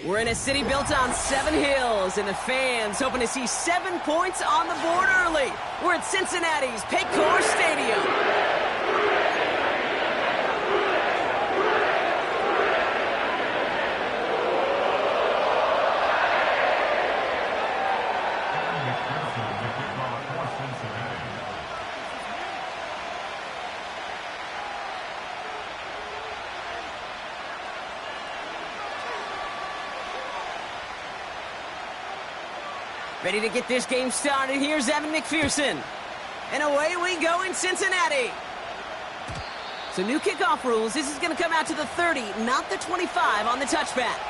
We're in a city built on 7 hills, and the fans hoping to see 7 points on the board early. We're at Cincinnati's Paycor Stadium. Ready to get this game started. Here's Evan McPherson. And away we go in Cincinnati. So new kickoff rules. This is going to come out to the 30, not the 25 on the touchback.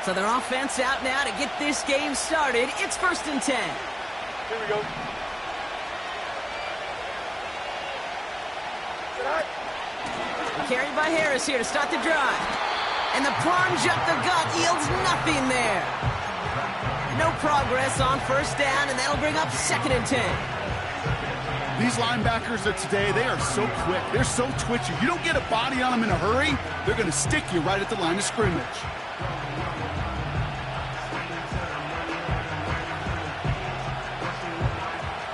So their offense out now to get this game started. It's 1st and 10. Here we go. Carried by Harris here to start the drive. And the plunge up the gut yields nothing there. No progress on 1st down, and that'll bring up 2nd and 10. These linebackers of today, they are so quick. They're so twitchy. You don't get a body on them in a hurry, they're going to stick you right at the line of scrimmage.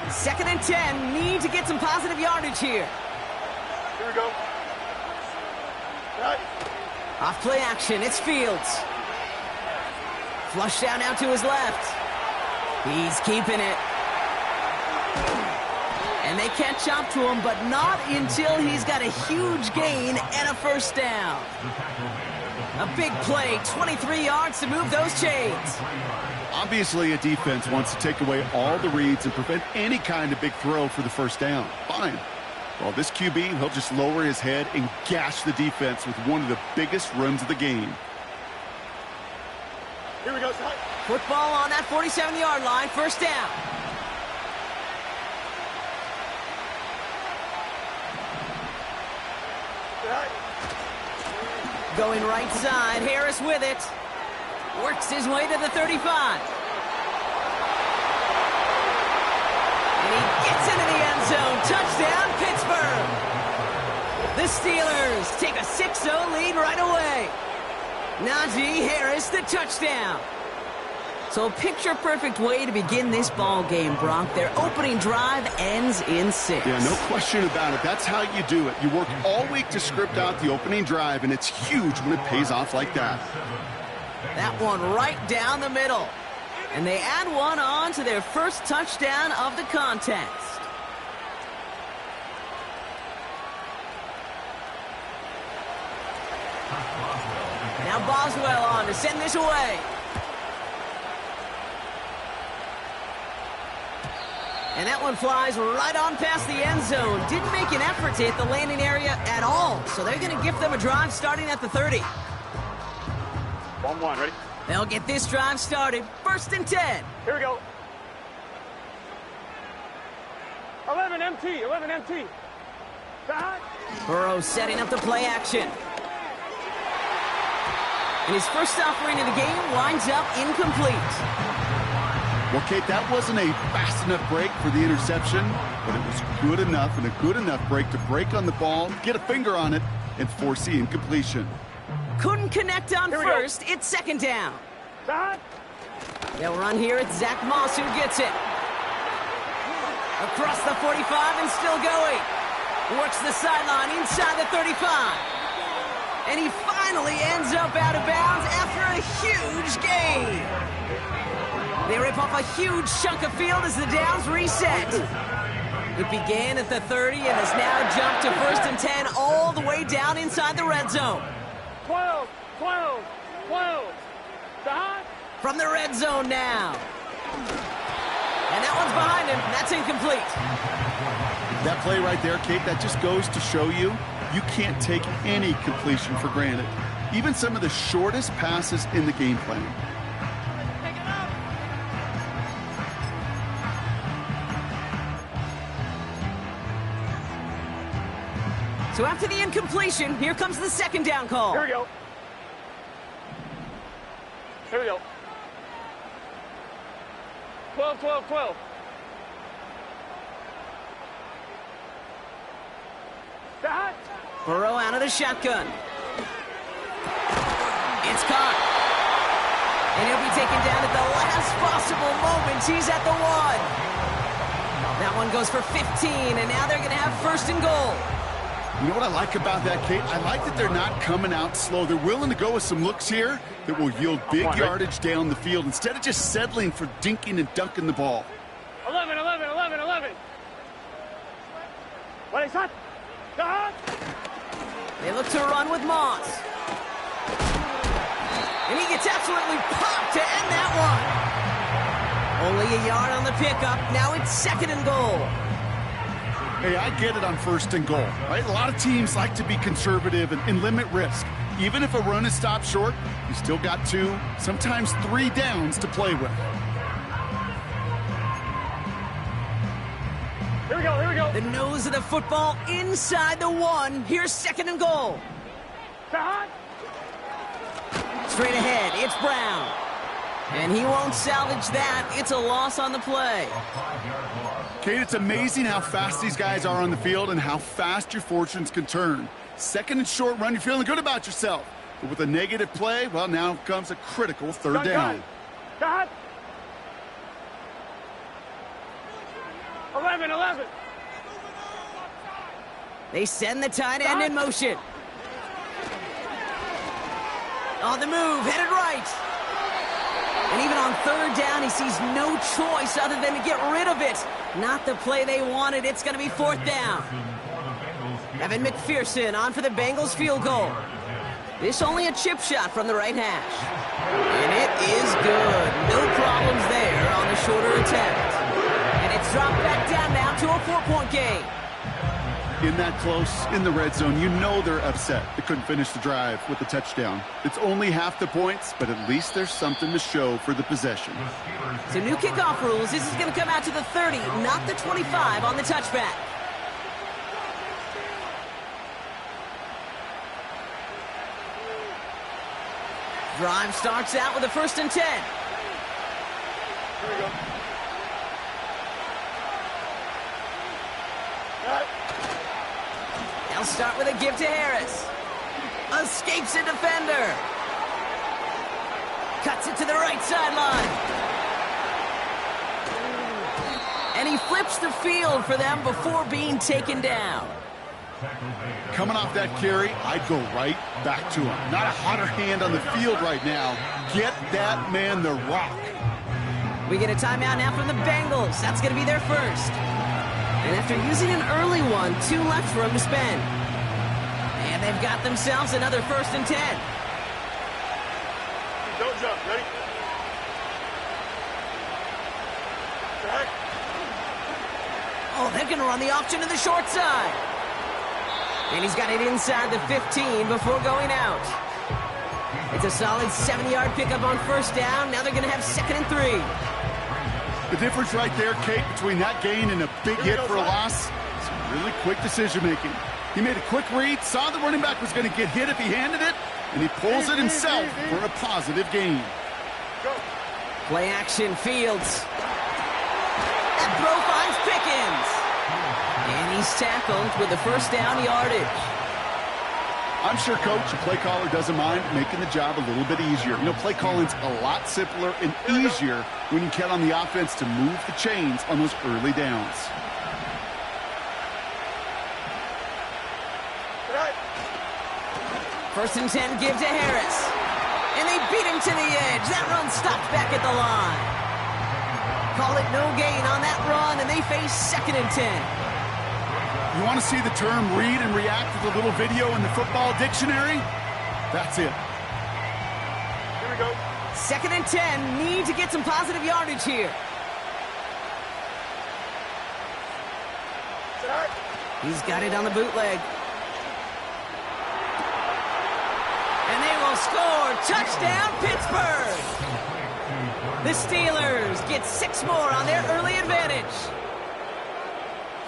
2nd and 10. Need to get some positive yardage here. Here we go. Right. Off play action. It's Fields. Flushed out now to his left. He's keeping it. And they catch up to him, but not until he's got a huge gain and a 1st down. A big play, 23 yards to move those chains. Obviously, a defense wants to take away all the reads and prevent any kind of big throw for the 1st down. Fine. Well, this QB, he'll just lower his head and gash the defense with one of the biggest runs of the game. Here we go. Football on that 47-yard line, 1st down. Going right side, Harris with it. Works his way to the 35. And he gets into the end zone. Touchdown, Pittsburgh. The Steelers take a 6-0 lead right away. Najee Harris, the touchdown. So a picture-perfect way to begin this ball game, Brock. Their opening drive ends in 6. Yeah, no question about it. That's how you do it. You work all week to script out the opening drive, and it's huge when it pays off like that. That one right down the middle. And they add one on to their 1st touchdown of the contest. Now Boswell on to send this away. And that one flies right on past the end zone. Didn't make an effort to hit the landing area at all. So they're going to gift them a drive starting at the 30. 1-1, ready? They'll get this drive started. 1st and 10. Here we go. 11 MT, 11 MT. Burrow setting up the play action. And his first offering of the game winds up incomplete. Well, Kate, that wasn't a fast enough break for the interception, but it was good enough and a good enough break to break on the ball, get a finger on it, and force the incompletion. Couldn't connect on 1st. It's 2nd down. They'll run here. It's Zach Moss who gets it. Across the 45 and still going. Works the sideline inside the 35. And he finally ends up out of bounds after a huge gain. They rip off a huge chunk of field as the downs reset. It began at the 30 and has now jumped to 1st and 10 all the way down inside the red zone. 12, 12, 12. From the red zone now. And that one's behind him. That's incomplete. That play right there, Kate, that just goes to show you can't take any completion for granted. Even some of the shortest passes in the game plan. So after the incompletion, here comes the 2nd down call. Here we go. Here we go. 12, 12, 12. That. Burrow out of the shotgun. It's caught. And he'll be taken down at the last possible moment. He's at the 1. That one goes for 15, and now they're going to have first and goal. You know what I like about that, Kate? I like that they're not coming out slow. They're willing to go with some looks here that will yield big yardage down the field instead of just settling for dinking and dunking the ball. 11, 11, 11, 11. What is that? They look to run with Moss. And he gets absolutely popped to end that one. Only a yard on the pickup. Now it's second and goal. Hey, I get it on first and goal, right? A lot of teams like to be conservative and limit risk. Even if a run is stopped short, you still got 2, sometimes 3 downs to play with. Here we go, here we go. The nose of the football inside the 1. Here's second and goal. Straight ahead, it's Brown. And he won't salvage that. It's a loss on the play. Kate, it's amazing how fast these guys are on the field and how fast your fortunes can turn. Second and short run, you're feeling good about yourself. But with a negative play, well, now comes a critical third down. 11, 11. They send the tight end in motion. On the move, headed right. And even on third down, he sees no choice other than to get rid of it. Not the play they wanted. It's going to be fourth down. Evan McPherson on for the Bengals field goal. This only a chip shot from the right hash. And it is good. No problems there on the shorter attempt. And it's dropped back down now to a 4-point game. In that close, in the red zone, you know they're upset. They couldn't finish the drive with the touchdown. It's only half the points, but at least there's something to show for the possession. So new kickoff rules. This is going to come out to the 30, not the 25 on the touchback. Drive starts out with a 1st and 10. Here we go. They'll start with a give to Harris. Escapes a defender. Cuts it to the right sideline. And he flips the field for them before being taken down. Coming off that carry, I'd go right back to him. Not a hotter hand on the field right now. Get that man the rock. We get a timeout now from the Bengals. That's going to be their first. And after using an early one, 2 left for him to spend. And they've got themselves another 1st and 10. Don't jump. Ready? Back. Oh, they're going to run the option to the short side. And he's got it inside the 15 before going out. It's a solid 7-yard pickup on 1st down. Now they're going to have 2nd and 3. The difference right there, Kate, between that gain and a big hit for a loss is really quick decision-making. He made a quick read, saw the running back was going to get hit if he handed it, and he pulls it himself for a positive gain. Play action, Fields. That throw finds Pickens. And he's tackled with the 1st down yardage. I'm sure Coach, the play caller, doesn't mind making the job a little bit easier. You know, play calling's a lot simpler and easier when you count on the offense to move the chains on those early downs. First and 10, give to Harris. And they beat him to the edge. That run stopped back at the line. Call it no gain on that run, and they face 2nd and 10. You want to see the term read and react with a little video in the football dictionary? That's it. Here we go. 2nd and 10, need to get some positive yardage here. He's got it on the bootleg. And they will score. Touchdown, Pittsburgh. The Steelers get 6 more on their early advantage.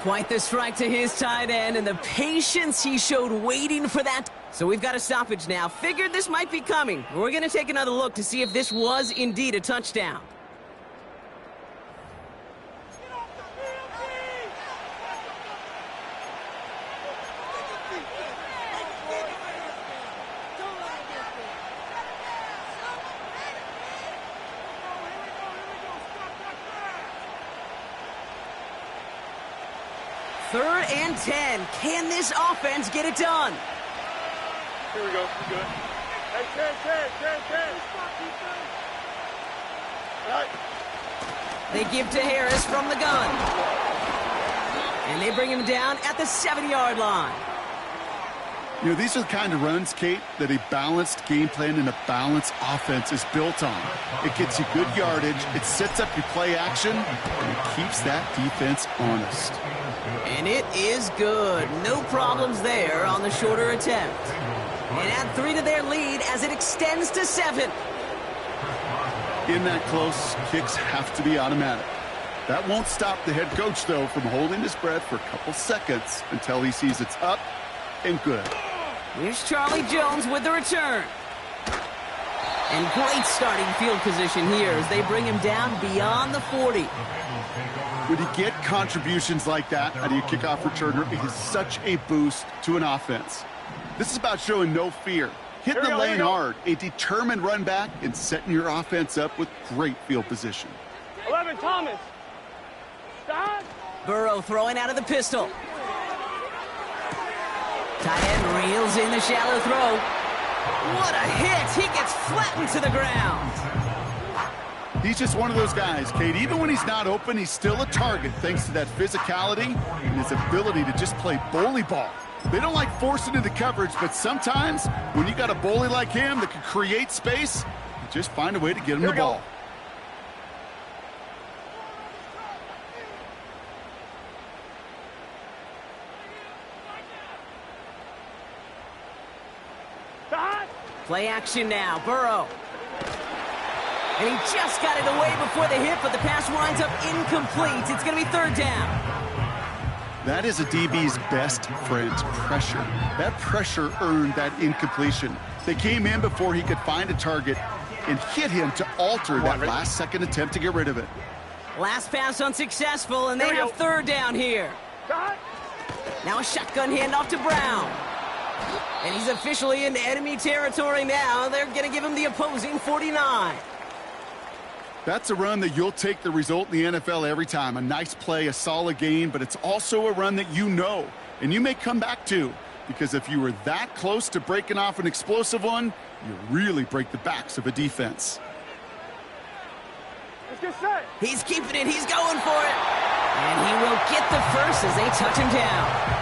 Quite the strike to his tight end, and the patience he showed waiting for that. So we've got a stoppage now. Figured this might be coming. We're going to take another look to see if this was indeed a touchdown. Third and 10. Can this offense get it done? Here we go. We're good. Hey, 10. All right. They give to Harris from the gun. And they bring him down at the 7-yard line. You know, these are the kind of runs, Kate, that a balanced game plan and a balanced offense is built on. It gets you good yardage, it sets up your play action, and it keeps that defense honest. And it is good. No problems there on the shorter attempt. And add 3 to their lead as it extends to 7. In that close, kicks have to be automatic. That won't stop the head coach, though, from holding his breath for a couple seconds until he sees it's up and good. Here's Charlie Jones with the return. And great starting field position here as they bring him down beyond the 40. When you get contributions like that out of your kickoff returner, it is such a boost to an offense. This is about showing no fear. Hitting the lane hard, a determined run back, and setting your offense up with great field position. 11, Thomas. Stop. Burrow throwing out of the pistol. Tight end reels in the shallow throw. What a hit! He gets flattened to the ground. He's just one of those guys, Kate. Even when he's not open, he's still a target thanks to that physicality and his ability to just play bully ball. They don't like forcing into coverage, but sometimes when you got a bully like him that can create space, you just find a way to get him the ball. Play action now, Burrow. And he just got it away before the hit, but the pass winds up incomplete. It's going to be 3rd down. That is a DB's best friend, pressure. That pressure earned that incompletion. They came in before he could find a target and hit him to alter that last-second attempt to get rid of it. Last pass unsuccessful, and they have 3rd down here. Now a shotgun handoff to Brown. And he's officially into enemy territory now. They're going to give him the opposing 49. That's a run that you'll take the result in the NFL every time. A nice play, a solid gain, but it's also a run that you know and you may come back to, because if you were that close to breaking off an explosive one, you really break the backs of a defense. Let's get set. He's keeping it. He's going for it. And he will get the first as they touch him down.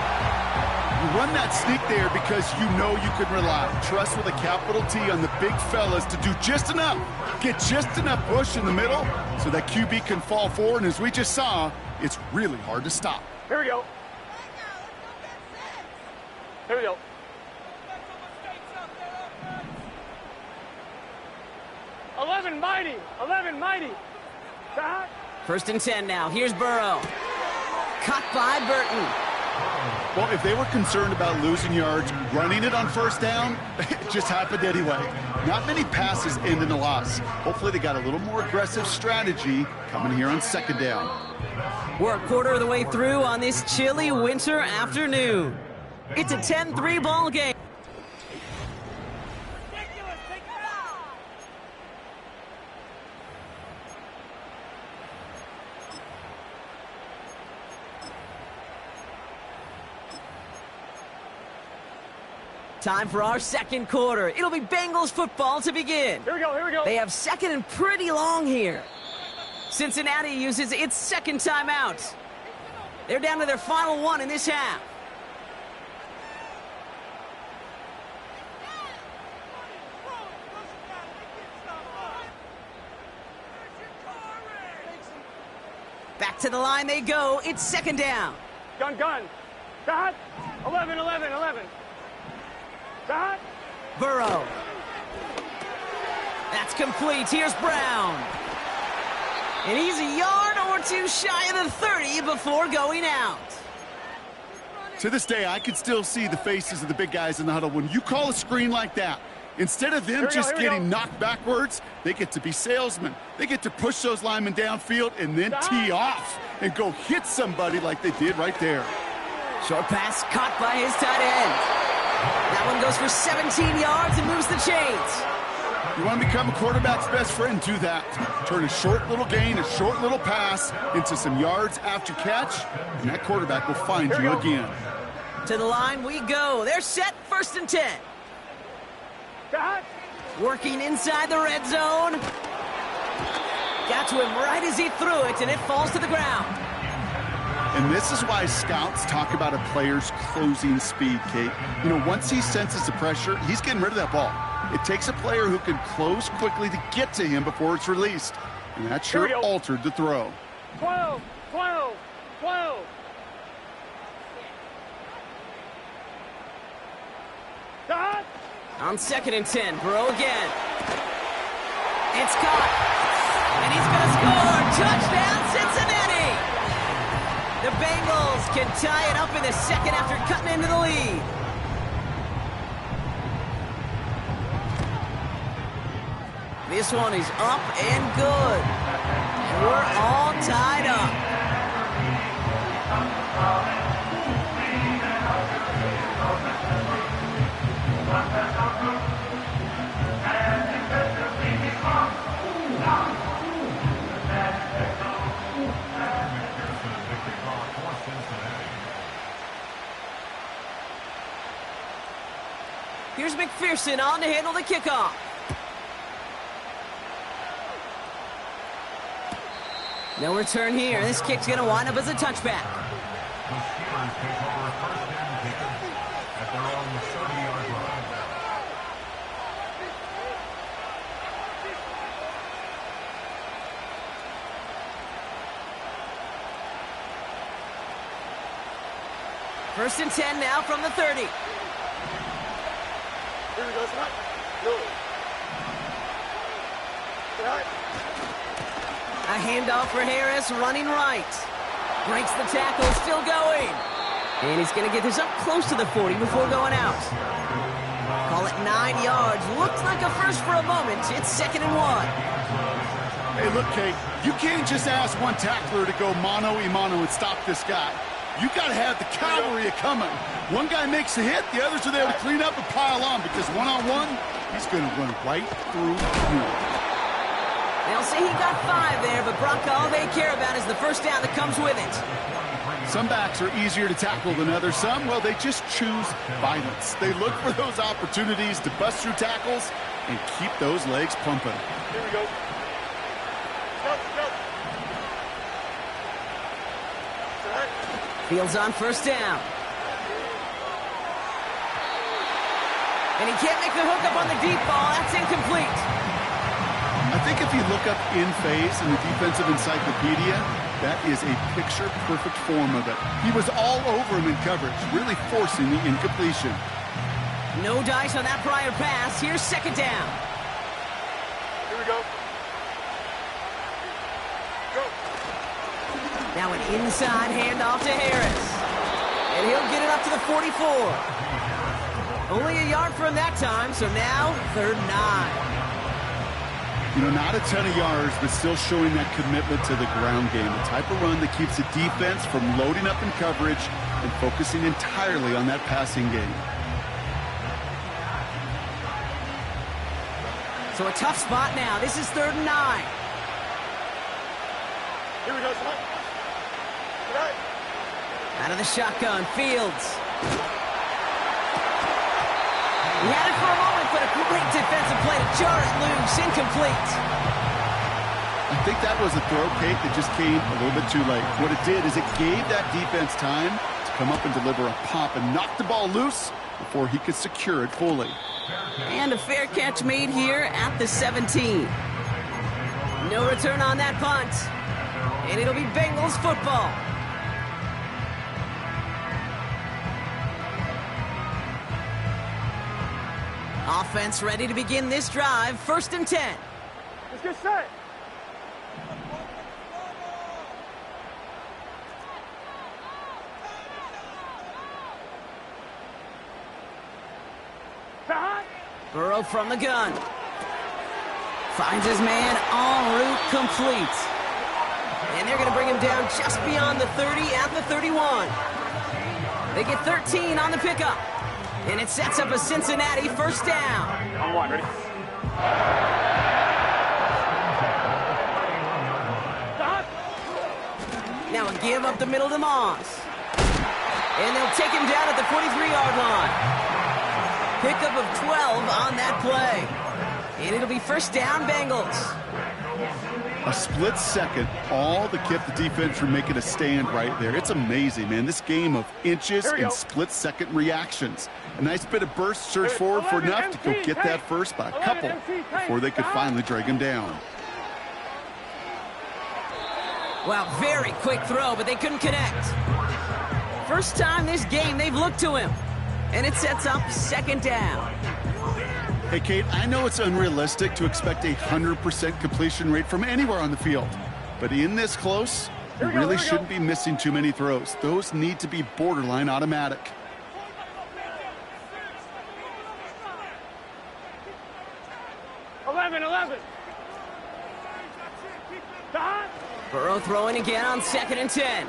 You run that sneak there because you know you can rely. Trust with a capital T on the big fellas to do just enough. Get just enough push in the middle so that QB can fall forward. And as we just saw, it's really hard to stop. Here we go. Here we go. Mighty. 11 mighty. Stop. 1st and 10 now. Here's Burrow. Cut by Burton. Well, if they were concerned about losing yards, running it on 1st down, it just happened anyway. Not many passes end in a loss. Hopefully they got a little more aggressive strategy coming here on 2nd down. We're a quarter of the way through on this chilly winter afternoon. It's a 10-3 ball game. Time for our 2nd quarter. It'll be Bengals football to begin. Here we go, here we go. They have 2nd and pretty long here. Cincinnati uses its 2nd timeout. They're down to their final one in this half. Back to the line they go. It's 2nd down. Gun. Stop. 11. Stop. Burrow. That's complete. Here's Brown. And he's a yard or two shy of the 30 before going out. To this day, I can still see the faces of the big guys in the huddle. When you call a screen like that, instead of them just getting knocked backwards, they get to be salesmen. They get to push those linemen downfield and then tee off and go hit somebody like they did right there. Short pass caught by his tight end. That one goes for 17 yards and moves the chains. You want to become a quarterback's best friend, do that. Turn a short little gain, a short little pass into some yards after catch, and that quarterback will find you again. To the line we go. They're set, 1st and 10. Working inside the red zone. Got to him right as he threw it, and it falls to the ground. And this is why scouts talk about a player's closing speed, Kate. You know, once he senses the pressure, he's getting rid of that ball. It takes a player who can close quickly to get to him before it's released. And that sure altered the throw. 12, 12, 12. On 2nd and 10, Burrow again. It's caught. And he's going to score. Touchdown, Cincinnati. The Bengals can tie it up in the 2nd after cutting into the lead. This one is up and good. And we're all tied up. Here's McPherson on to handle the kickoff. No return here. This kick's going to wind up as a touchback. First and 10 now from the 30. A handoff for Harris, running right. Breaks the tackle, still going. And he's going to get this up close to the 40 before going out. Call it 9 yards. Looks like a first for a moment. It's 2nd and 1. Hey, look, Kate, you can't just ask one tackler to go mano-a-mano and stop this guy. You got to have the cavalry coming. One guy makes a hit, the others are there to clean up and pile on, because one-on-one, he's going to run right through you. They'll say he got 5 there, but Brock, all they care about is the first down that comes with it. Some backs are easier to tackle than others. Some, well, they just choose violence. They look for those opportunities to bust through tackles and keep those legs pumping. Here we go. Go. Fields on first down. And he can't make the hook up on the deep ball. That's incomplete. I think if you look up in phase in the defensive encyclopedia, that is a picture-perfect form of it. He was all over him in coverage, really forcing the incompletion. No dice on that prior pass. Here's 2nd down. Here we go. Now an inside handoff to Harris. And he'll get it up to the 44. Only a yard for him that time, so now 3rd and 9. You know, not a ton of yards, but still showing that commitment to the ground game. The type of run that keeps the defense from loading up in coverage and focusing entirely on that passing game. So a tough spot now. This is 3rd and 9. Here we go, son. Out of the shotgun, Fields. He had it for a moment, but a great defensive play to jar it loose. Incomplete. I think that was a throw, Kate, that just came a little bit too late. What it did is it gave that defense time to come up and deliver a pop and knock the ball loose before he could secure it fully. And a fair catch made here at the 17. No return on that punt. And it'll be Bengals football. Offense ready to begin this drive. 1st and 10. Let's get set. Burrow from the gun. Finds his man en route complete. And they're going to bring him down just beyond the 30 at the 31. They get 13 on the pickup. And it sets up a Cincinnati first down. On one, ready? Now a give up the middle to Moss. And they'll take him down at the 43-yard line. Pickup of 12 on that play. And it'll be first down, Bengals. A split second, all that kept the defense from making a stand right there. It's amazing, man. This game of inches and split-second reactions. A nice bit of burst, surge forward for enough to go get that first by a couple before they could finally drag him down. Well, very quick throw, but they couldn't connect. First time this game they've looked to him. And it sets up second down. Hey, Kate, I know it's unrealistic to expect a 100% completion rate from anywhere on the field. But in this close, you really shouldn't be missing too many throws. Those need to be borderline automatic. Burrow throwing again on 2nd and 10.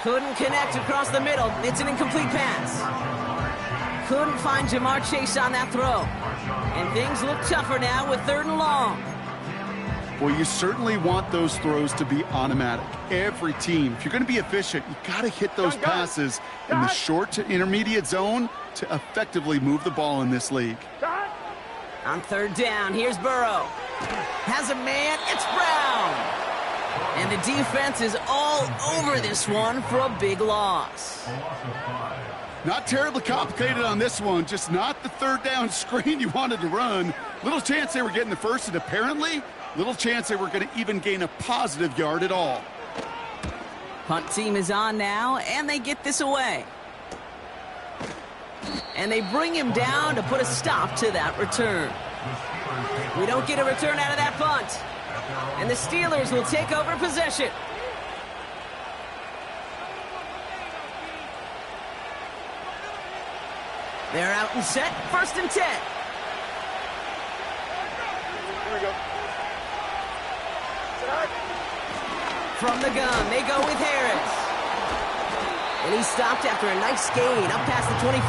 Couldn't connect across the middle. It's an incomplete pass. Couldn't find Jamar Chase on that throw. And things look tougher now with 3rd and long. Well, you certainly want those throws to be automatic. Every team, if you're going to be efficient, you got to hit those passes in the short to intermediate zone to effectively move the ball in this league. On 3rd down, here's Burrow. Has a man, it's Brown. And the defense is all over this one for a big loss. Not terribly complicated on this one, just not the 3rd down screen you wanted to run. Little chance they were getting the first, and apparently, little chance they were going to even gain a positive yard at all. Punt team is on now, and they get this away. And they bring him down to put a stop to that return. We don't get a return out of that punt. And the Steelers will take over possession. They're out and set, 1st and 10. Here we go. From the gun, they go with Harris. And he stopped after a nice gain up past the 25.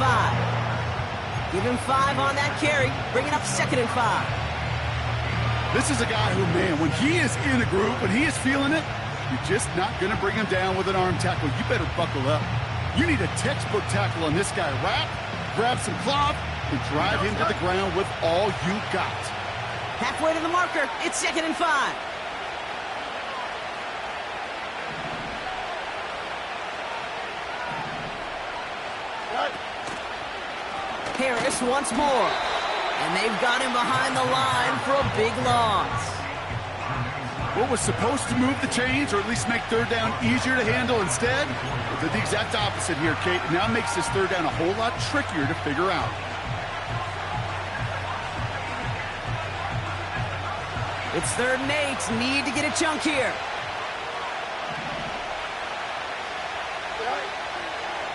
Give him 5 on that carry, bringing up 2nd and 5. This is a guy who, man, when he is in a group, when he is feeling it, you're just not going to bring him down with an arm tackle. You better buckle up. You need a textbook tackle on this guy. Wrap, grab some cloth, and drive him to the ground with all you got. Halfway to the marker, it's 2nd and 5. Harris once more. And they've got him behind the line for a big loss. What was supposed to move the chains, or at least make 3rd down easier to handle instead, did the exact opposite here, Kate. It now makes this 3rd down a whole lot trickier to figure out. It's 3rd and 8. Need to get a chunk here.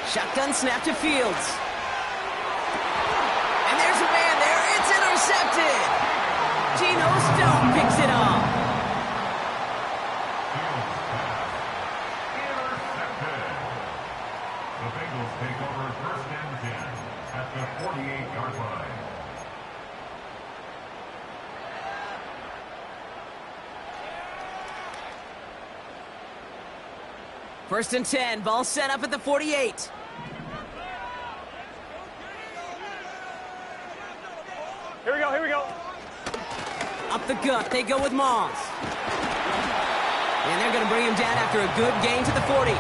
Shotgun snap to Fields. And there's a man there. It's intercepted. Geno Stone picks it off. The Bengals take over 1st and 10 at the 48-yard line. First and 10. Ball set up at the 48. Here we go, here we go. Up the gut, they go with Moss. And they're going to bring him down after a good gain to the 40.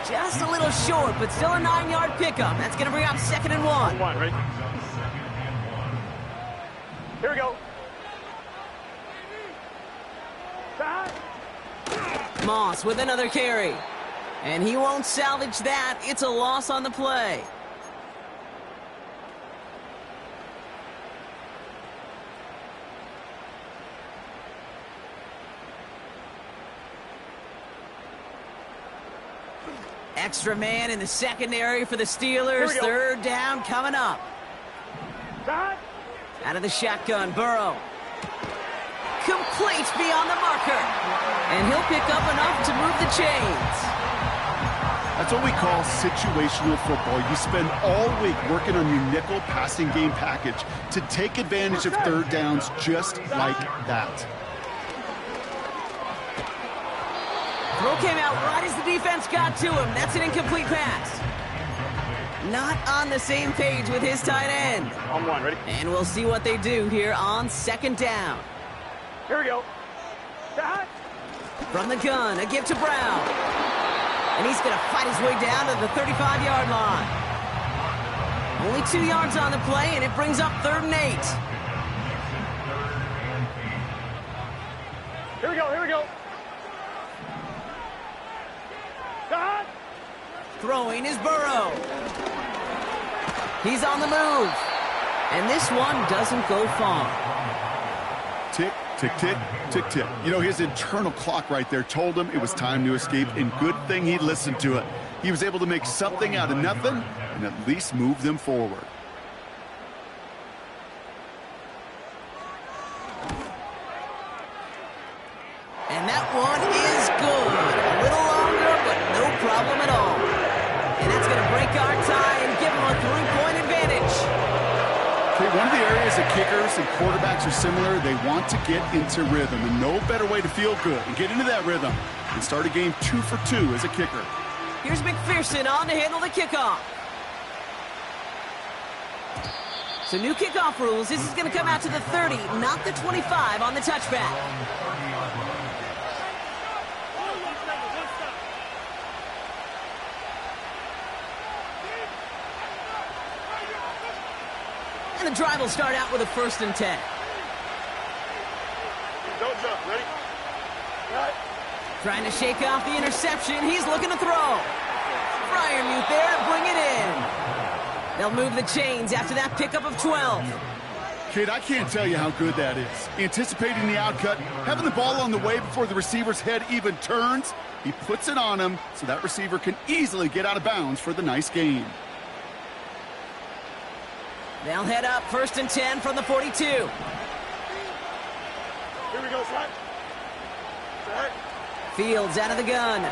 Just a little short, but still a 9-yard pickup. That's going to bring up 2nd and 1. One, right? Here we go. Moss with another carry. And he won't salvage that. It's a loss on the play. Extra man in the secondary for the Steelers. 3rd down coming up. Out of the shotgun, Burrow. Complete beyond the marker. And he'll pick up enough to move the chains. That's what we call situational football. You spend all week working on your nickel passing game package to take advantage of third downs just like that. Throw came out right as the defense got to him. That's an incomplete pass. Not on the same page with his tight end. On one, ready? And we'll see what they do here on second down. Here we go. That. From the gun, a give to Brown. And he's going to fight his way down to the 35-yard line. Only 2 yards on the play, and it brings up 3rd and 8. Here we go, here we go. That. Throwing is Burrow. He's on the move. And this one doesn't go far. Tick, tick, tick, tick, tick. You know, his internal clock right there told him it was time to escape, and good thing he listened to it. He was able to make something out of nothing and at least move them forward. And that one is good. A little longer, but no problem at all. And that's going to break our tie and give them a 3-point advantage. Okay, one of the areas that kickers and quarterbacks are similar, they want to get into rhythm, and no better way to feel good and get into that rhythm and start a game 2 for 2 as a kicker. Here's McPherson on to handle the kickoff. So new kickoff rules. This is going to come out to the 30, not the 25 on the touchback. And the drive will start out with a 1st and 10. Don't jump, ready? Right. Trying to shake off the interception. He's looking to throw. Fryermuth there to bring it in. They'll move the chains after that pickup of 12. Kid, I can't tell you how good that is. Anticipating the outcut, having the ball on the way before the receiver's head even turns, he puts it on him so that receiver can easily get out of bounds for the nice gain. They'll head up 1st and 10 from the 42. Here we go, son. Set. Fields out of the gun.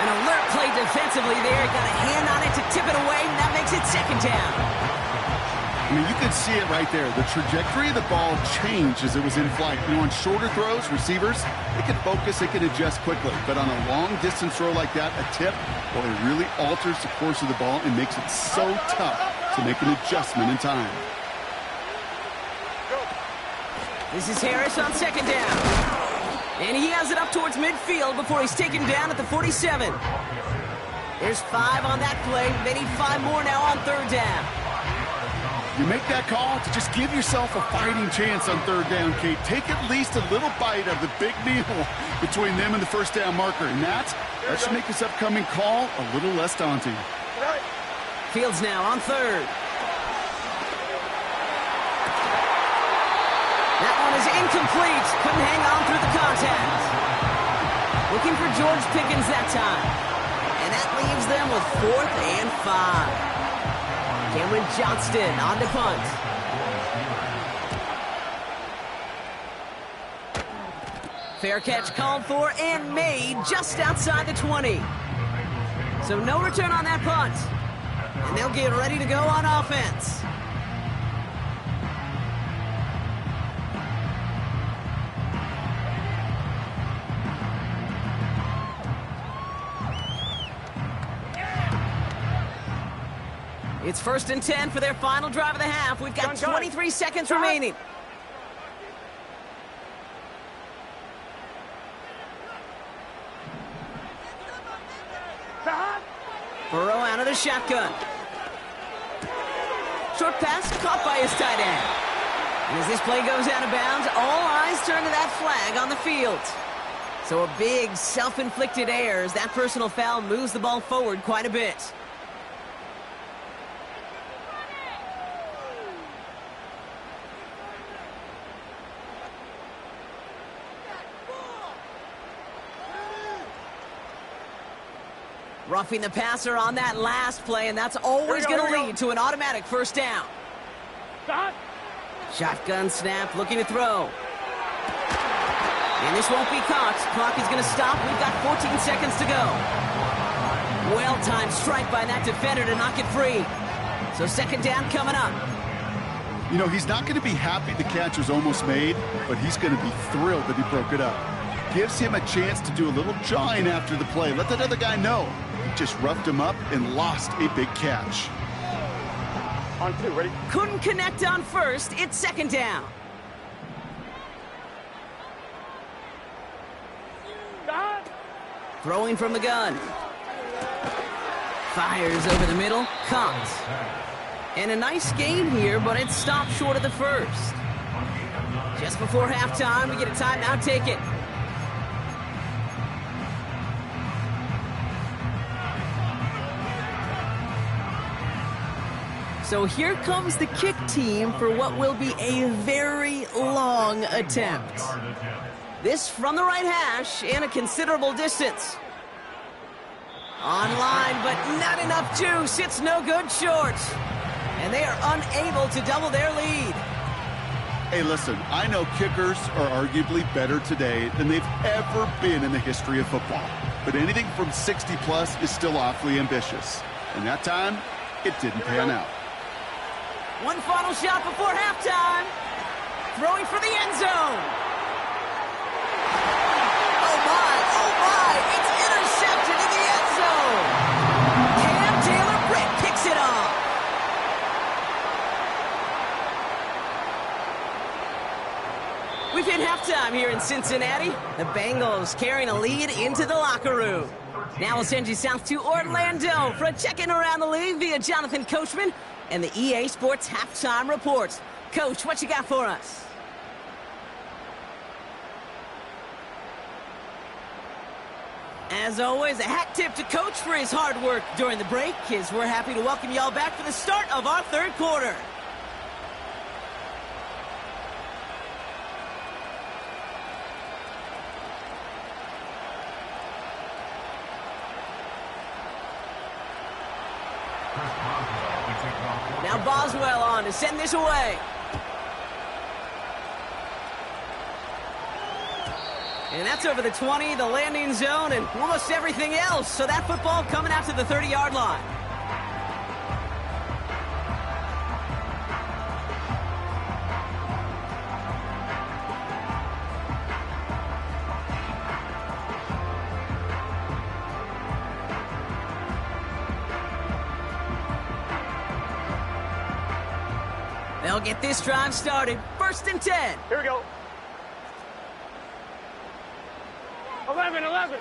An alert play defensively there. Got a hand on it to tip it away, and that makes it 2nd down. I mean, you could see it right there. The trajectory of the ball changed as it was in flight. You know, on shorter throws, receivers, they can focus, they can adjust quickly. But on a long-distance throw like that, a tip, well, it really alters the course of the ball and makes it so tough to make an adjustment in time. This is Harris on 2nd down. And he has it up towards midfield before he's taken down at the 47. There's 5 on that play. They need 5 more now on 3rd down. You make that call to just give yourself a fighting chance on 3rd down, Kate. Take at least a little bite of the big meal between them and the 1st down marker. And that should make this upcoming call a little less daunting. Fields now on 3rd. That one is incomplete. Couldn't hang on through the contact. Looking for George Pickens that time. And that leaves them with 4th and 5. Cameron Johnston on the punt. Fair catch called for and made just outside the 20. So no return on that punt. And they'll get ready to go on offense. It's 1st and 10 for their final drive of the half. We've got 23 seconds remaining. Burrow out of the shotgun. Short pass caught by his tight end. And as this play goes out of bounds, all eyes turn to that flag on the field. So a big self-inflicted error as that personal foul moves the ball forward quite a bit. Roughing the passer on that last play, and that's always going to lead to an automatic first down. Stop. Shotgun snap, looking to throw. And this won't be caught. Clock is going to stop. We've got 14 seconds to go. Well-timed strike by that defender to knock it free. So second down coming up. You know, he's not going to be happy the catch was almost made, but he's going to be thrilled that he broke it up. Gives him a chance to do a little jawing after the play. Let that other guy know. He just roughed him up and lost a big catch. On 2, ready? Couldn't connect on first. It's second down. Stop. Throwing from the gun. Fires over the middle. Caught. And a nice gain here, but it stopped short of the first. Just before halftime, we get a timeout. Take it. So here comes the kick team for what will be a very long attempt. This from the right hash and a considerable distance. Online, but not enough juice. It's no good short. And they are unable to double their lead. Hey, listen, I know kickers are arguably better today than they've ever been in the history of football. But anything from 60-plus is still awfully ambitious. And that time, it didn't pan out. One final shot before halftime. Throwing for the end zone. Oh, my. It's intercepted in the end zone. Cam Taylor-Britt picks it off. We've hit halftime here in Cincinnati. The Bengals carrying a lead into the locker room. Now we'll send you south to Orlando for a check-in around the league via Jonathan Coachman and the EA Sports Halftime Reports. Coach, what you got for us? As always, a hat tip to Coach for his hard work during the break, as we're happy to welcome y'all back for the start of our third quarter. Now Boswell on to send this away. And that's over the 20, the landing zone, and almost everything else. So that football coming out to the 30-yard line. They'll get this drive started. 1st and 10. Here we go. 11.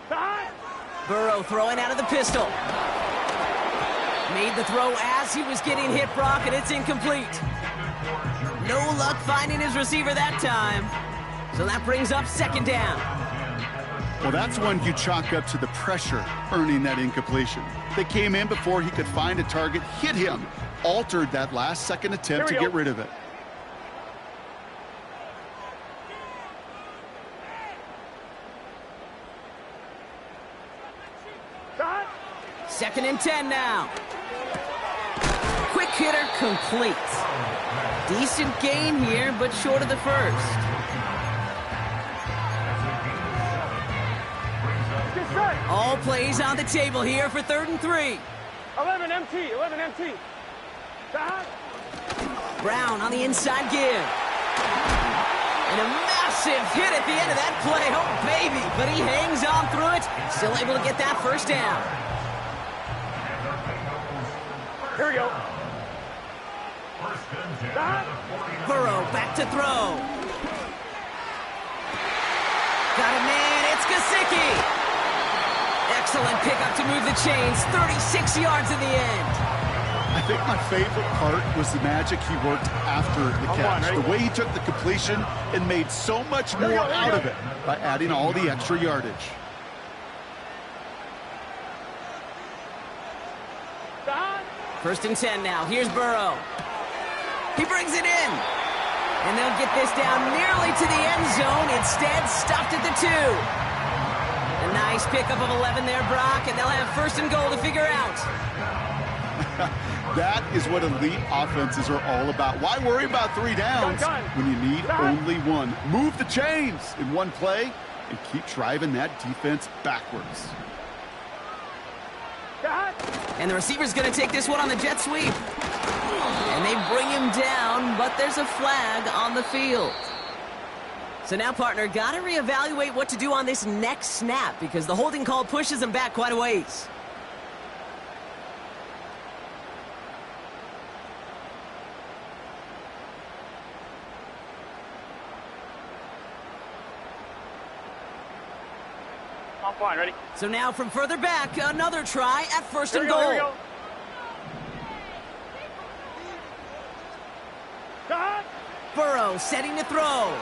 Stop. Burrow throwing out of the pistol. Made the throw as he was getting hit, Brock, and it's incomplete. No luck finding his receiver that time. So that brings up second down. Well, that's one you chalk up to the pressure earning that incompletion. They came in before he could find a target, hit him, altered that last-second attempt to get rid of it. Stop. 2nd and 10 now. Quick hitter complete. Decent gain here, but short of the first. All plays on the table here for 3rd and 3. 11 MT. Stop. Brown on the inside give. And a massive hit at the end of that play. Oh, baby. But he hangs on through it. Still able to get that first down. Here we go. Stop. Burrow back to throw. Got a man. It's Gesicki. Excellent pickup to move the chains. 36 yards in the end. I think my favorite part was the magic he worked after the catch. The way he took the completion and made so much more out of it by adding all the extra yardage. Stop. 1st and 10 now. Here's Burrow. He brings it in. And they'll get this down nearly to the end zone. Instead, stopped at the 2. A nice pickup of 11 there, Brock, and they'll have first and goal to figure out. That is what elite offenses are all about. Why worry about 3 downs when you need only 1? Move the chains in one play and keep driving that defense backwards. And the receiver's going to take this one on the jet sweep. And they bring him down, but there's a flag on the field. So now, partner, got to reevaluate what to do on this next snap because the holding call pushes him back quite a ways. I'm fine, ready? So now from further back, another try at first and goal. Here we go. Burrow setting to throw.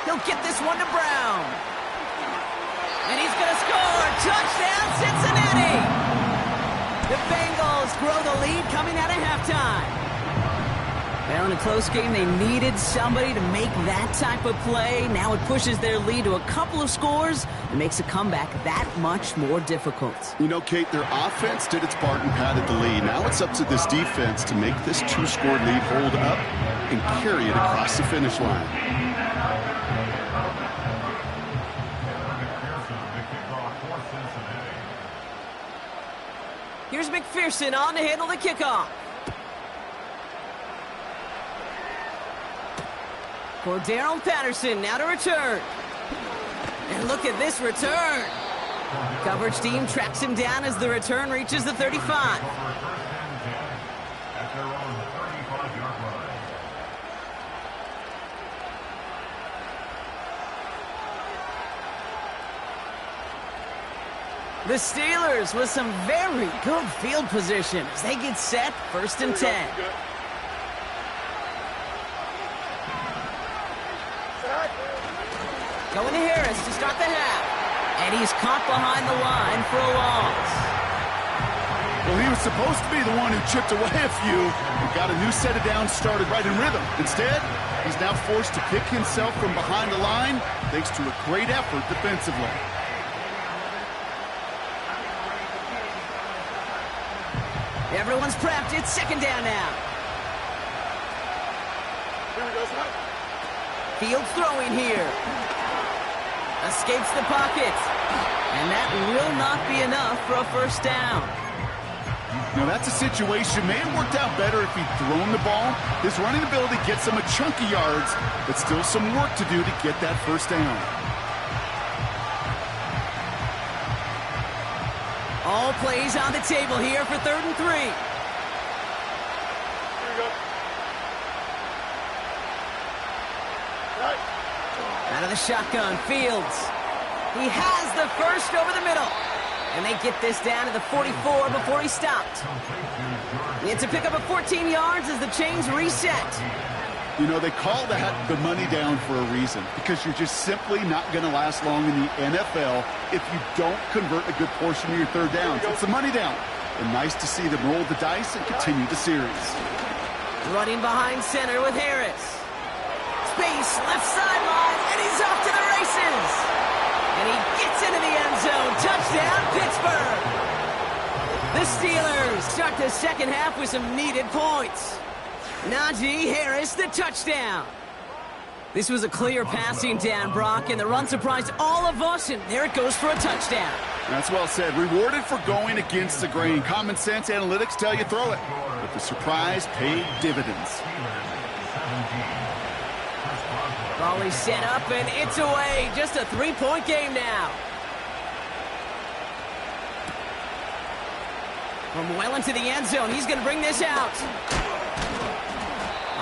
He'll get this one to Brown. And he's going to score. Touchdown, Cincinnati. The Bengals grow the lead coming out of halftime. Well, in a close game, they needed somebody to make that type of play. Now it pushes their lead to a couple of scores and makes a comeback that much more difficult. You know, Kate, their offense did its part and padded the lead. Now it's up to this defense to make this 2-score lead hold up and carry it across the finish line. Here's McPherson on to handle the kickoff. Cordero Patterson now to return. And look at this return. Coverage team tracks him down as the return reaches the 35. The Steelers with some very good field position as they get set first and 10. Going to Harris to start the half. And he's caught behind the line for a loss. Well, he was supposed to be the one who chipped away a few and got a new set of downs started right in rhythm. Instead, he's now forced to pick himself from behind the line thanks to a great effort defensively. Everyone's prepped. It's second down now. Fields throwing here. Escapes the pocket. And that will not be enough for a first down. Now, that's a situation. May have worked out better if he'd thrown the ball. His running ability gets him a chunky yards, but still some work to do to get that first down. All plays on the table here for 3rd and 3. Here we go. Out of the shotgun, Fields. He has the first over the middle. And they get this down to the 44 before he stopped. It's a pickup of 14 yards as the chains reset. You know, they call that the money down for a reason because you're just simply not going to last long in the NFL if you don't convert a good portion of your third downs. It's the money down. And nice to see them roll the dice and continue the series. Running behind center with Harris. Space, left sideline, and he's off to the races. And he gets into the end zone. Touchdown, Pittsburgh. The Steelers start the second half with some needed points. Najee Harris, the touchdown. This was a clear passing down, Brock, and the run surprised all of us, and there it goes for a touchdown. That's well said. Rewarded for going against the grain. Common sense analytics tell you throw it, but the surprise paid dividends. Ball is set up, and it's away. Just a 3-point game now. From well into the end zone, he's going to bring this out.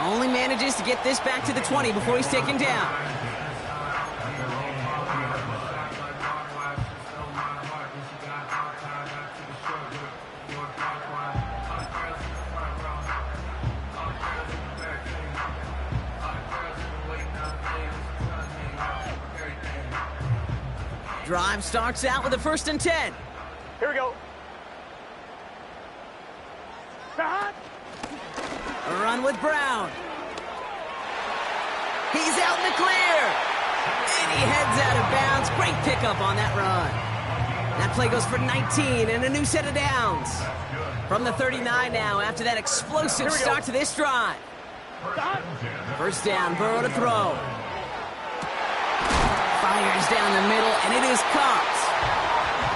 Only manages to get this back to the 20 before he's taken down. Drive starts out with a 1st and 10. Here we go. A run with Brown. He's out in the clear. And he heads out of bounds. Great pickup on that run. That play goes for 19 and a new set of downs. From the 39 now after that explosive start to this drive. First down, Burrow to throw. Fires down the middle, and it is caught.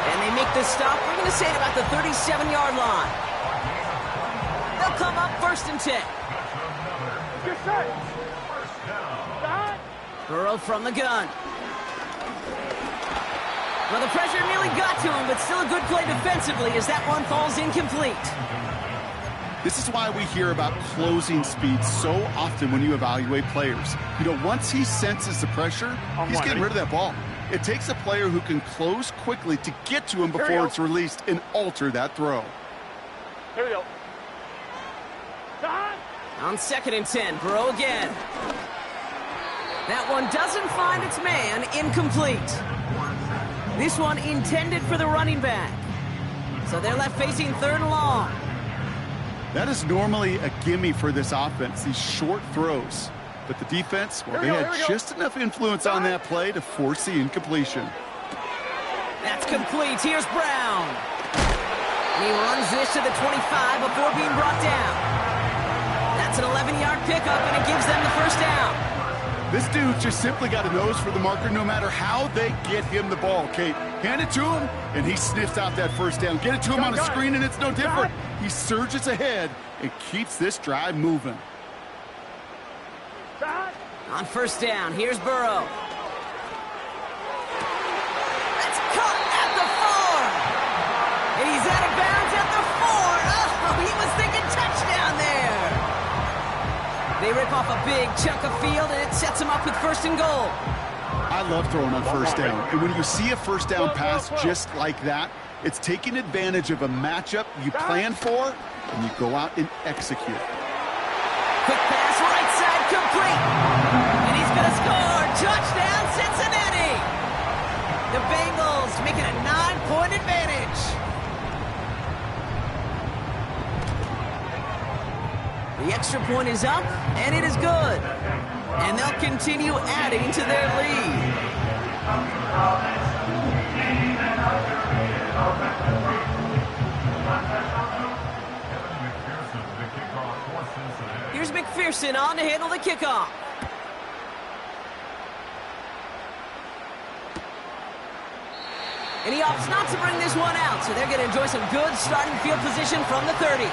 And they make this stop, we're going to say, at about the 37-yard line. They'll come up 1st and 10. Get set. Burrow from the gun. Well, the pressure nearly got to him, but still a good play defensively as that one falls incomplete. This is why we hear about closing speed so often when you evaluate players. You know, once he senses the pressure, he's getting rid of that ball. It takes a player who can close quickly to get to him before it's released and alter that throw. Here we go. On 2nd and 10, Burrow again. That one doesn't find its man, incomplete. This one intended for the running back. So they're left facing 3rd and long. That is normally a gimme for this offense, these short throws. But the defense, well, they had just enough influence on that play to force the incompletion. That's complete. Here's Brown. And he runs this to the 25 before being brought down. That's an 11-yard pickup, and it gives them the 1st down. This dude just simply got a nose for the marker no matter how they get him the ball, Kate. Hand it to him, and he sniffs out that 1st down. Get it to him on a screen, and it's no different. He surges ahead and keeps this drive moving. On 1st down, here's Burrow. That's caught at the 4. And he's out of bounds at the 4. Oh, he was thinking touchdown there. They rip off a big chunk of field, and it sets him up with 1st and goal. I love throwing on 1st down. And when you see a 1st down pass just like that, it's taking advantage of a matchup you plan for, and you go out and execute. Quick pass, right side, complete. And he's going to score. Touchdown, Cincinnati. The Bengals make it a 9-point advantage. The extra point is up, and it is good. And they'll continue adding to their lead. Here's McPherson on to handle the kickoff. And he opts not to bring this one out, so they're going to enjoy some good starting field position from the 30.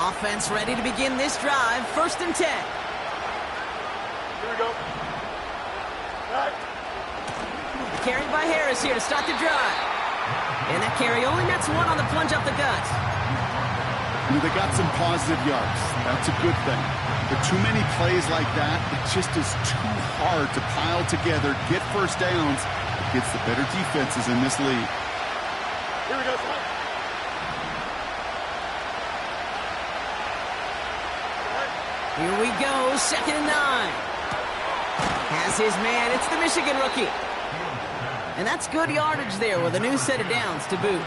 Offense ready to begin this drive. 1st and 10. Here we go. Carried by Harris here to start the drive. And that carry only nets one on the plunge up the gut. They got some positive yards. That's a good thing. But too many plays like that, it just is too hard to pile together, get 1st downs against the better defenses in this league. Here we go, son. Here we go, 2nd and 9. Has his man, it's the Michigan rookie. And that's good yardage there with a new set of downs to boot.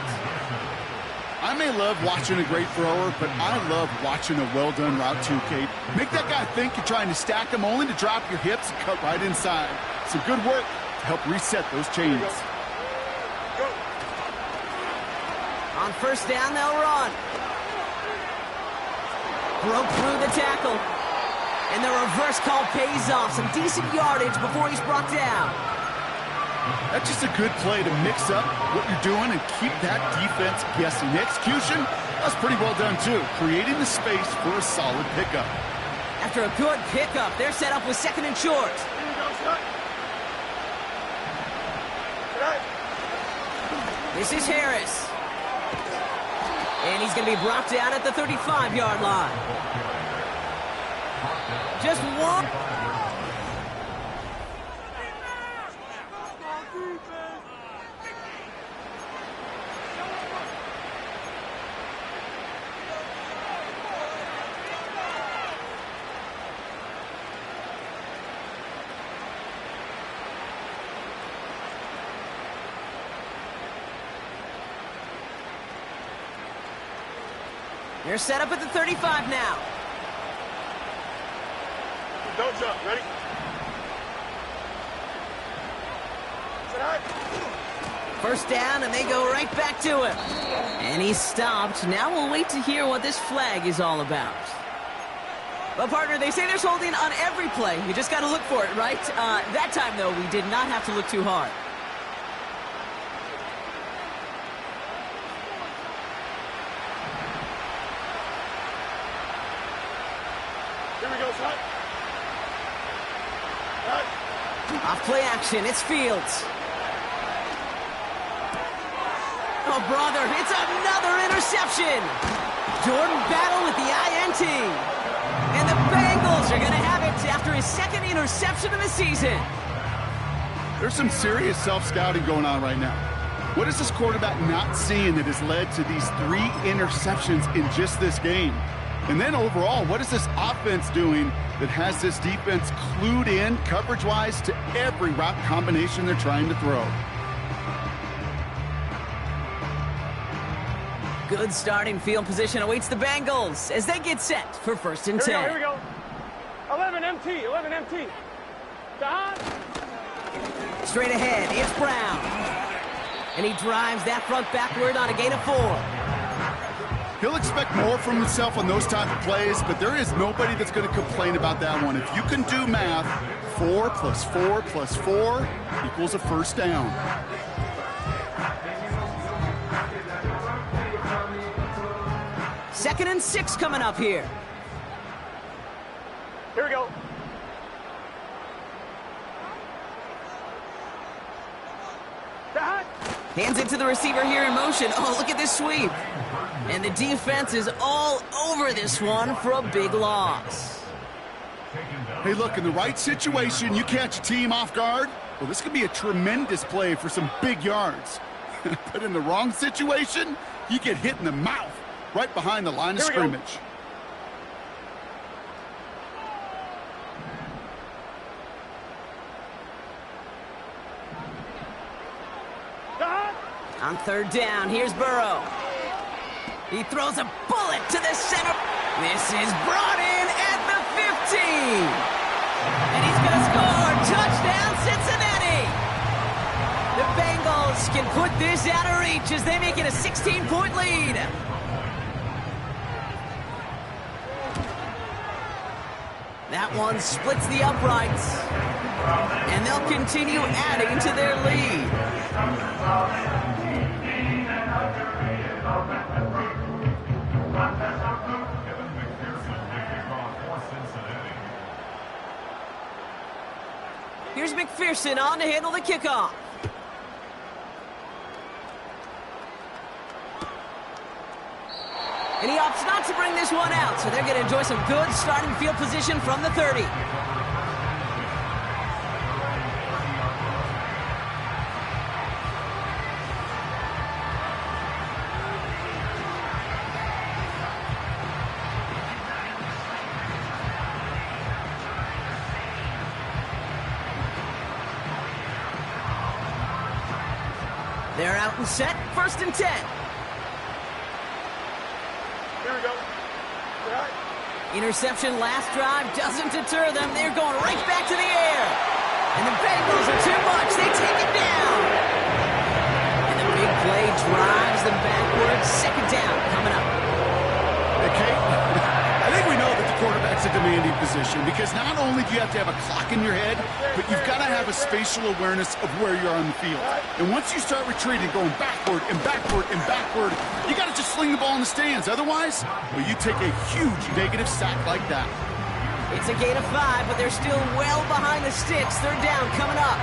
I may love watching a great thrower, but I love watching a well-done route too, Kate. Make that guy think you're trying to stack him only to drop your hips and cut right inside. Some good work to help reset those chains. Go. On 1st down, they'll run. Broke through the tackle. And the reverse call pays off. Some decent yardage before he's brought down. That's just a good play to mix up what you're doing and keep that defense guessing. The execution, that's pretty well done too. Creating the space for a solid pickup. After a good pickup, they're set up with 2nd and short. Here we go, son. This is Harris. And he's going to be brought down at the 35-yard line. Just one. They're set up at the 35 now. Don't jump. Ready? Sit high. First down, and they go right back to him. And he's stopped. Now we'll wait to hear what this flag is all about. Well, partner, they say there's holding on every play. You just got to look for it, right? That time, though, we did not have to look too hard. Here we go, son. Off play action, it's Fields. Oh, brother, it's another interception. Jordan Battle with the INT. And the Bengals are going to have it after his second interception of the season. There's some serious self-scouting going on right now. What is this quarterback not seeing that has led to these 3 interceptions in just this game? And then overall, what is this offense doing that has this defense clued in coverage-wise to every route combination they're trying to throw? Good starting field position awaits the Bengals as they get set for 1st and 10. Here we go. 11 MT, 11 MT. Don. Straight ahead, it's Brown. And he drives that front backward on a gain of 4. He'll expect more from himself on those type of plays, but there is nobody that's going to complain about that one. If you can do math, 4 + 4 + 4 equals a first down. Second and 6 coming up here. Here we go. Don. Hands it to the receiver here in motion. Oh, look at this sweep. And the defense is all over this one for a big loss. Hey, look, in the right situation, you catch a team off guard. Well, this could be a tremendous play for some big yards. But in the wrong situation, you get hit in the mouth right behind the line of scrimmage. On 3rd down, here's Burrow. He throws a bullet to the center. This is brought in at the 15. And he's going to score. Touchdown, Cincinnati. The Bengals can put this out of reach as they make it a 16-point lead. That one splits the uprights. And they'll continue adding to their lead. Here's McPherson on to handle the kickoff. And he opts not to bring this one out, so they're going to enjoy some good starting field position from the 30. They're out and set, 1st and 10. Here we go. Right. Interception last drive doesn't deter them. They're going right back to the air. And the Bengals are too much. They take it down. And the big play drives them backwards. 2nd down coming up. Okay, I think we know that the quarterback's a demanding position because not only do you have to have a clock in your head, but you've got to have a spatial awareness of where you're on the field. And once you start retreating, going backward and backward and backward, you got to just sling the ball in the stands. Otherwise, well, you take a huge negative sack like that. It's a gain of 5, but they're still well behind the sticks. 3rd down coming up.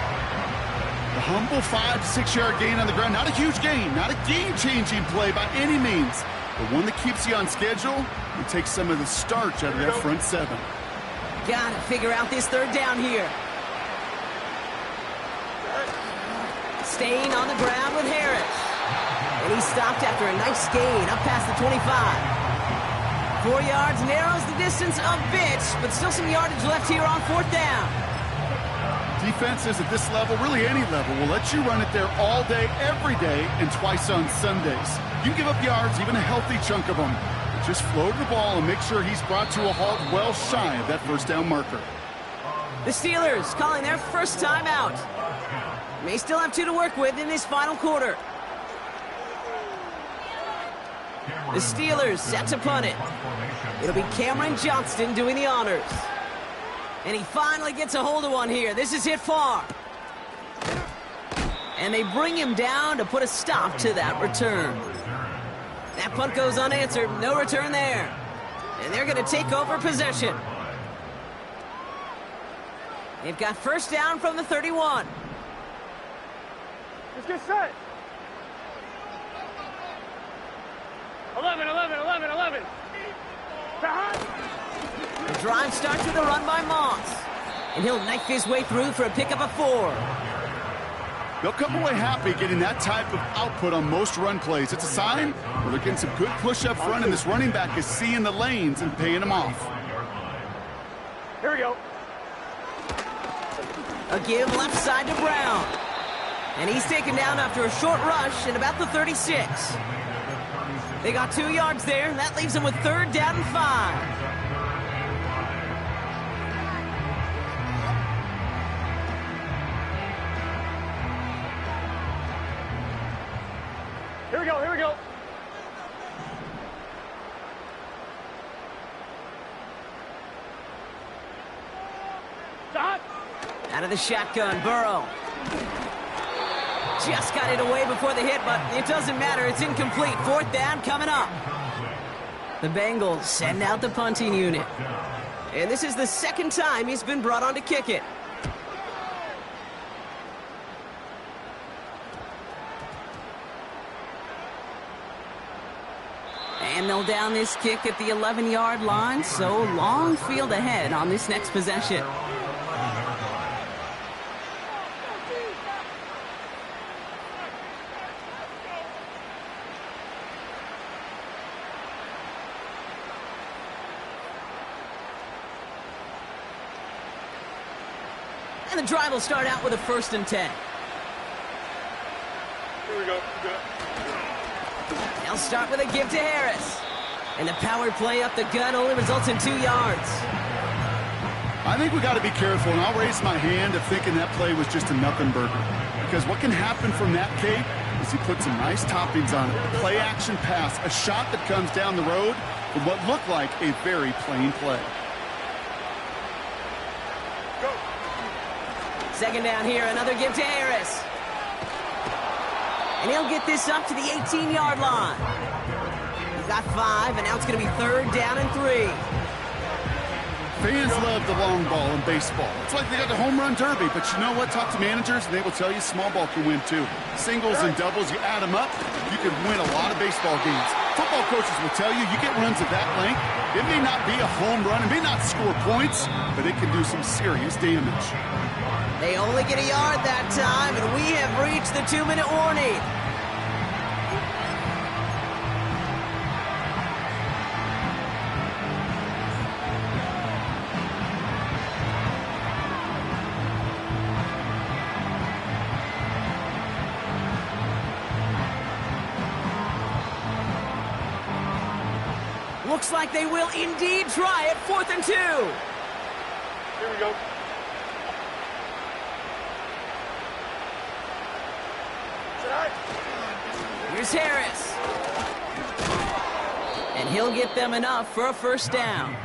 A humble 5 to 6 yard gain on the ground. Not a huge gain, not a game-changing play by any means, but one that keeps you on schedule and takes some of the starch out of that front 7. Got to figure out this 3rd down here. Staying on the ground with Harris. And he stopped after a nice gain up past the 25. 4 yards narrows the distance a bit, but still some yardage left here on 4th down. Defenses at this level, really any level, will let you run it there all day, every day, and twice on Sundays. You can give up yards, even a healthy chunk of them, but Just float the ball and make sure he's brought to a halt well shy of that first down marker. The Steelers calling their first time out. May still have 2 to work with in this final quarter. The Steelers set to punt it. It'll be Cameron Johnston doing the honors. And he finally gets a hold of one here. This is hit far. And they bring him down to put a stop to that return. That punt goes unanswered. No return there. And they're going to take over possession. They've got first down from the 31. Let's get set. 11, 11, 11, 11. The drive starts with a run by Moss. And he'll knife his way through for a pickup of 4. They'll come away happy getting that type of output on most run plays. It's a sign where they're getting some good push up front, and this running back is seeing the lanes and paying them off. Here we go. A give left side to Brown. And he's taken down after a short rush at about the 36. They got 2 yards there, and that leaves them with 3rd down and 5. Here we go, here we go. Stop. Out of the shotgun, Burrow. Just got it away before the hit, but it doesn't matter. It's incomplete. 4th down coming up. The Bengals send out the punting unit. And this is the 2nd time he's been brought on to kick it. And they'll down this kick at the 11-yard line, so long field ahead on this next possession. And the drive will start out with a 1st and 10. Here we go. They'll start with a give to Harris. And the power play up the gut only results in 2 yards. I think we got to be careful, and I'll raise my hand of thinking that play was just a nothing burger. Because what can happen from that, Kate, is he put some nice toppings on it. A play-action pass, a shot that comes down the road from what looked like a very plain play. Go. 2nd down here, another give to Harris. And he'll get this up to the 18-yard line. He's got 5, and now it's going to be 3rd down and 3. Fans love the long ball in baseball. It's like they got the home run derby, but you know what? Talk to managers, and they will tell you small ball can win too. Singles and doubles, you add them up, you can win a lot of baseball games. Football coaches will tell you, you get runs of that length, it may not be a home run, it may not score points, but it can do some serious damage. They only get a yard that time, and we have reached the 2-minute warning. Looks like they will indeed try it. 4th and 2. Here we go. Here's Harris. And he'll get them enough for a 1st down.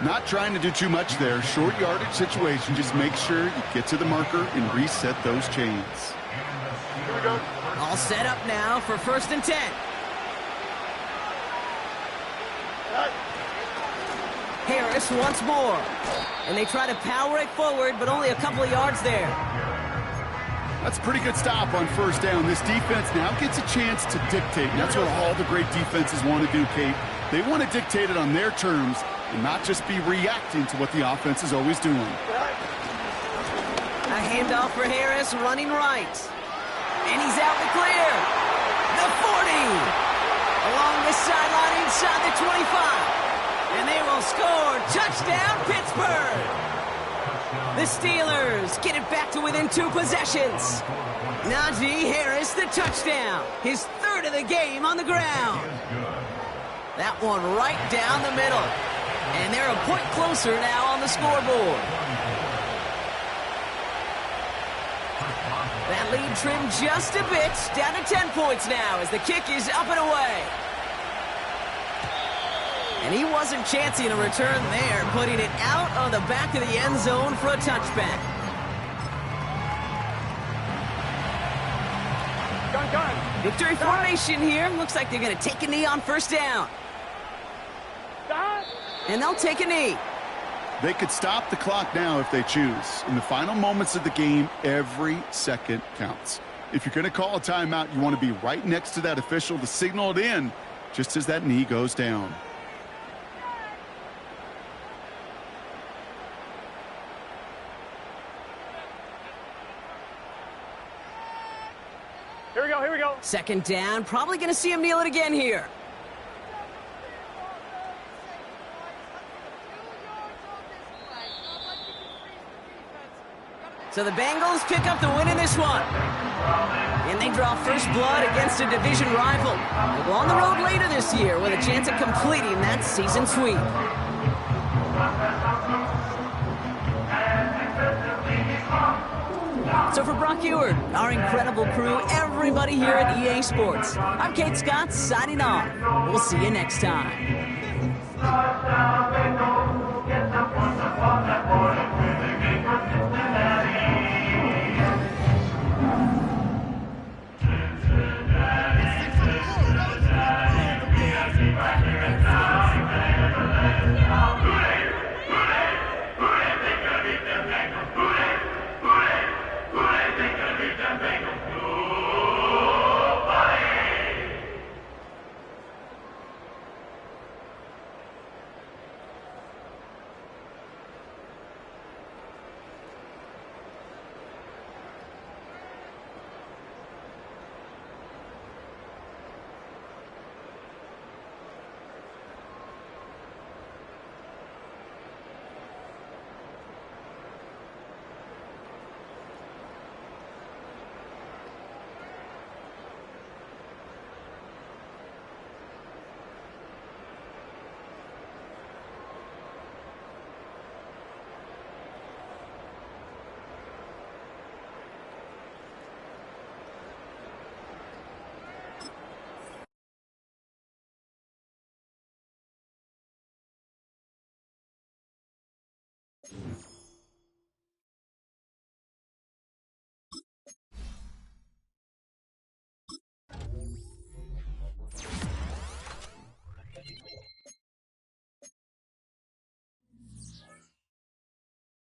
Not trying to do too much there. Short yardage situation. Just make sure you get to the marker and reset those chains. Here we go. All set up now for 1st and 10. Harris once more. And they try to power it forward, but only a couple of yards there. That's a pretty good stop on 1st down. This defense now gets a chance to dictate. And that's what all the great defenses want to do, Kate. They want to dictate it on their terms and not just be reacting to what the offense is always doing. A handoff for Harris, running right. And he's out the clear. The 40. Along the sideline inside the 25. And they will score. Touchdown, Pittsburgh. The Steelers get it back to within 2 possessions. Najee Harris, the touchdown. His 3rd of the game on the ground. That one right down the middle. And they're a point closer now on the scoreboard. That lead trimmed just a bit, down to 10 points now as the kick is up and away. And he wasn't chancing a return there, putting it out on the back of the end zone for a touchback. Victory formation here. Looks like they're going to take a knee on first down. And they'll take a knee. They could stop the clock now if they choose. In the final moments of the game, every second counts. If you're going to call a timeout, you want to be right next to that official to signal it in just as that knee goes down. Here we go. Second down, probably going to see him kneel it again here. So the Bengals pick up the win in this one. And they draw first blood against a division rival. They'll go on the road later this year with a chance of completing that season sweep. So for Brock Ewart, our incredible crew, everybody here at EA Sports, I'm Kate Scott signing off. We'll see you next time.